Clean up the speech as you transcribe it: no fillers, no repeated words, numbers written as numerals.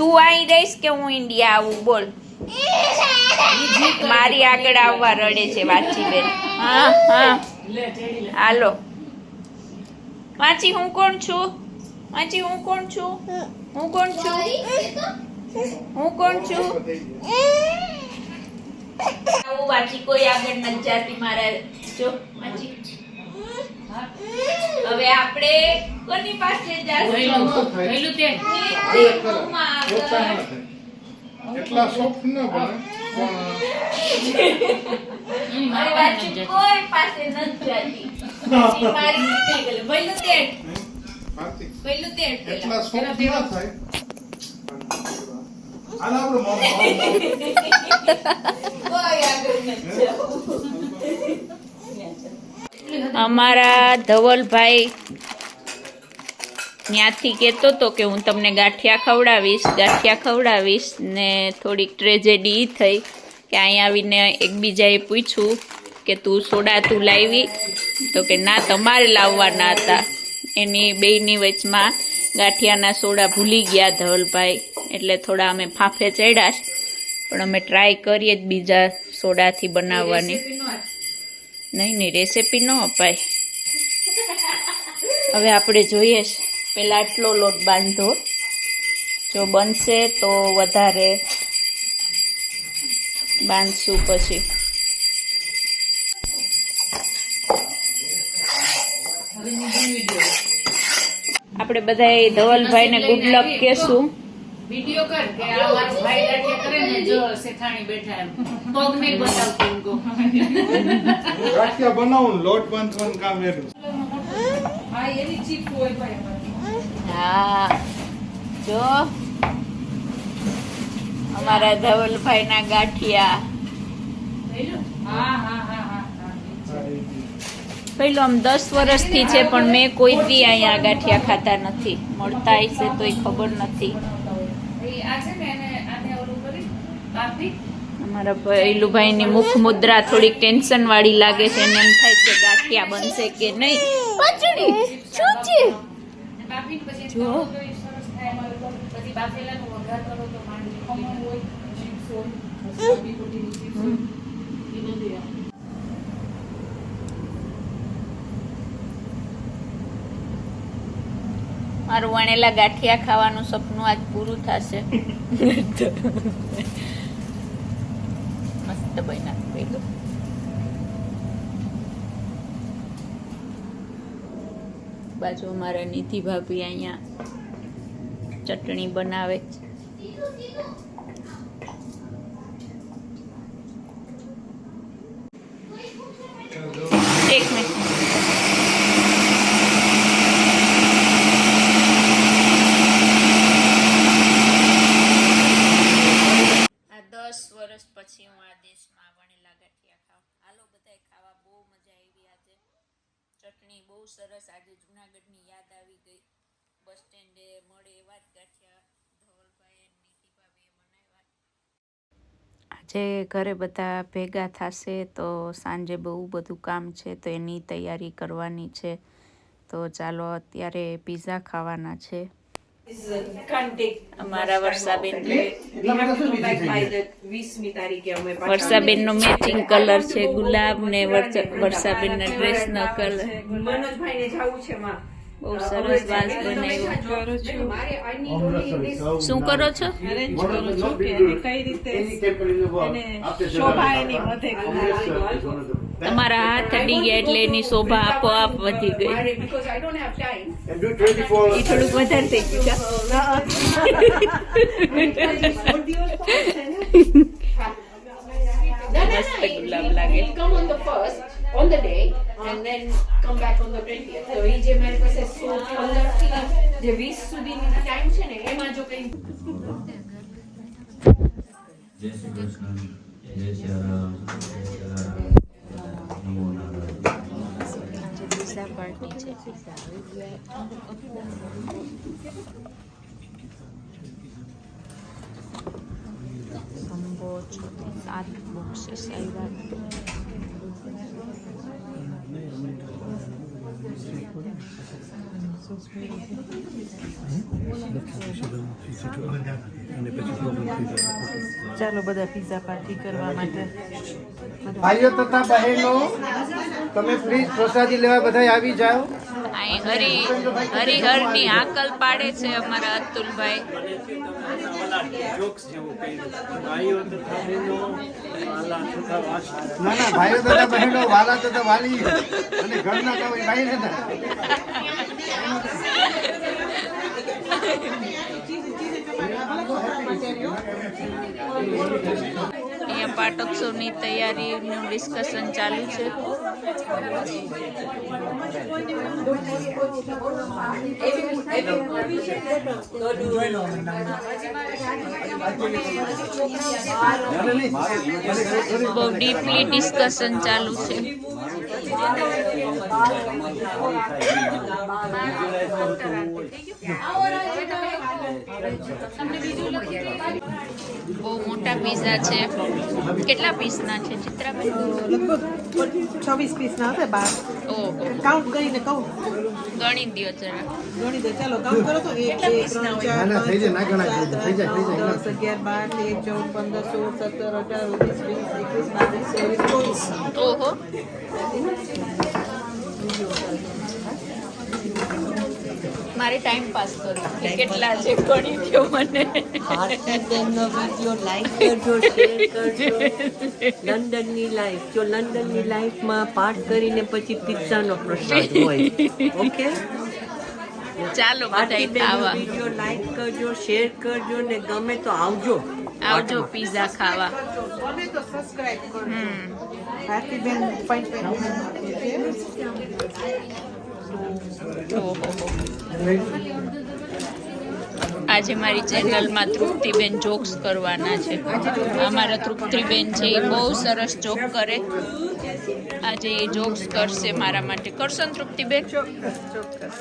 તું અહીં રહીશ કે હું ઇન્ડિયા આવું બોલ. મારી આગળ આવવા રડે છે વાંચી બેન. હા હા હાલો. વાંચી હું કોણ છું? વાંચી હું કોણ છું? હું કોણ છું? હું કોણ છું? આવું વાંચી કોઈ આગળ નથી જાતી મારા. જો વાંચી હવે આપણે કોની પાસે જાશું? એટલા સોફ્ટ ન બને મારી વાંચી કોઈ પાસે નથી જાતી. મારી નીકળી ગઈ. પહેલું તેડ એટલા સોફ્ટ ન થાય. હાલ આપણે કોઈ આગળ નથી જવું. અમારા ધવલભાઈ ત્યાંથી કહેતો હતો કે હું તમને ગાંઠિયા ખવડાવીશ ને થોડીક ટ્રેજેડી ઈ થઈ કે અહીંયા આવીને એકબીજાએ પૂછ્યું કે તું સોડા તું લાવી તો કે ના તમારે લાવવાના હતા. એની બેયની વચમાં ગાંઠિયાના સોડા ભૂલી ગયા ધવલભાઈ, એટલે થોડા અમે ફાંફે ચડ્યા પણ અમે ટ્રાય કરીએ જ બીજા સોડાથી બનાવવાની. નહીં રેસીપી ન અપાય. હવે આપણે જોઈએ છે. પહેલાં આટલો લોટ બાંધો, જો બનશે તો વધારે બાંધશું. પછી આપણે બધા ધવલભાઈને ગુડ લક કહેશું. વિડિયો કર કે આ મારો ભાઈ ગાંઠિયા કરે ને જો શેઠાણી બેઠા એમ પગ નહીં બતાવતો ઉनको ગાંઠિયા બનાવું લોટ બાંધવાનું કામ એનું. હા એની ચીપ હોય ભાઈ. હા જો અમારા ધવલભાઈના ગાંઠિયા. હા હા હા હા પહેલો આમ 10 વર્ષથી છે પણ મેં કોઈ દી અહીંયા ગાંઠિયા ખાતા નથી. મળતા હશે તો એ ખબર નથી. આ છે ને એને આને ઓલું કરી કાપી અમારા ભૈલુભાઈની મુખ મુદ્રા થોડીક ટેન્શન વાળી લાગે છે. એને એમ થાય છે ગાંઠિયા બનશે કે નહીં. પચડી શું છે કાપીને પછી જો. તો એ સરસ થાય અમારું. પછી બાફેલાનું વઘાર કરો તો માંડવી ખમણ હોય ચીપ્સ હોય મસાલી કોટીની ચીપ્સ હોય એ નથી આ. મારું વણેલા ગાંઠિયા ખાવાનું સપનું આજ પૂરું થશે. મસ્ત બન્યા પેલું. બાજુ અમારા નીતિ ભાભી અહીંયા ચટણી બનાવે છે. એક મિનિટ. વર્ષ પછી હું આ દેશમાં વણેલા ગાંઠિયા ખાવ. હાલો બધાય ખાવા. બહુ મજા આવી આજે. ચટણી બહુ સરસ. આજે જુનાગઢની યાદ આવી ગઈ. બસ સ્ટેન્ડે મળે એવા જ ગાંઠિયા ધવલભાઈ અને નીતિભાભીએ બનાવ્યા. આજે ઘરે બધા ભેગા થશે તો સાંજે બહુ બધું કામ છે તો એની તૈયારી કરવાની છે. તો ચાલો અત્યારે પિઝા ખાવાના છે. અમારા વર્ષાબેન નો મેચિંગ કલર છે ગુલાબ ને વર્ષાબેન ના ડ્રેસ નો કલર. બહુ સરસ વાસ બનાવ્યો. શું કરો છો? તમારા હાથ અડી ગયા એટલે એની શોભા આપોઆપ વધી ગઈ. એ થોડુંક વધારે થઈ ગયું. મસ્ત ગુલાબ લાગે. on the day and then come back on the 20th. So એ જે મારી પાસે 15 થી જે 20 સુધીનો ટાઈમ છે ને એમાં જો કઈ જય શ્રી કૃષ્ણ, જય શ્રી રામ, જય શ્રી રામ, નમો નારાયણ. પિઝા પાર્ટી છે. સંભો 7 બોક્સીસ આવ્યા. ચાલો બધા પીઝા પાર્ટી કરવા માટે ભાઈઓ તથા બહેનો તમે પ્લીઝ પ્રસાદી લેવા બધા આવી જાઓ. અહીં હરિહરની હાકલ પાડે છે અમારા અતુલભાઈ. ના ના ભાઈઓ તથા બહેનો વાલા તથા વાલી અને ઘરના કોઈ ભાઈ નતા. અહીંયા પાટોત્સવની તૈયારીનું ડિસ્કશન ચાલુ છે. બહુ ડીપલી ડિસ્કશન ચાલુ છે. બહુ મોટા પીઝા છે. કેટલા પીસના છે ચિત્રાબેન? લગભગ 26 પીસના હશે 12. ઓહો, કાઉન્ટ કરીને કહું, ગણી દ્યો જરા. ગણી દે. ચાલો કાઉન્ટ કરો તો 1 2 3 4 ના ના થઈ જાય ના ગણાય થઈ જાય 10 11 12 13 14 15 16 17 18 19 20 21 22 23 ઓહો, મારે ટાઈમ પાસ કરવો છે. કેટલા છે ગણી દ્યો મને. ભારતીબેનનો વિડીયો લાઈક કરજો, શેર કરજો. લંડનની લાઈફ, જો લંડનની લાઈફમાં પાઠ કરીને પછી પિઝાનો પ્રસાદ હોય. ઓકે, ચાલો બધા ભારતીબેનનો ખાવા વિડીયો લાઈક કરજો, શેર કરજો ને ગમે તો આવજો. આવજો પીઝા ખાવા. બને તો સબસ્ક્રાઇબ કરો. હમ, ભારતીબેન પોઈન્ટ ઓહો. આજે મારી ચેનલમાં તૃપ્તિબેન જોક્સ કરવાના છે. અમારા તૃપ્તિબેન છે એ બહુ સરસ જોક કરે. આજે એ જોક્સ કરશે મારા માટે. કરશો ને તૃપ્તિબેન? ચોક્કસ ચોક્કસ.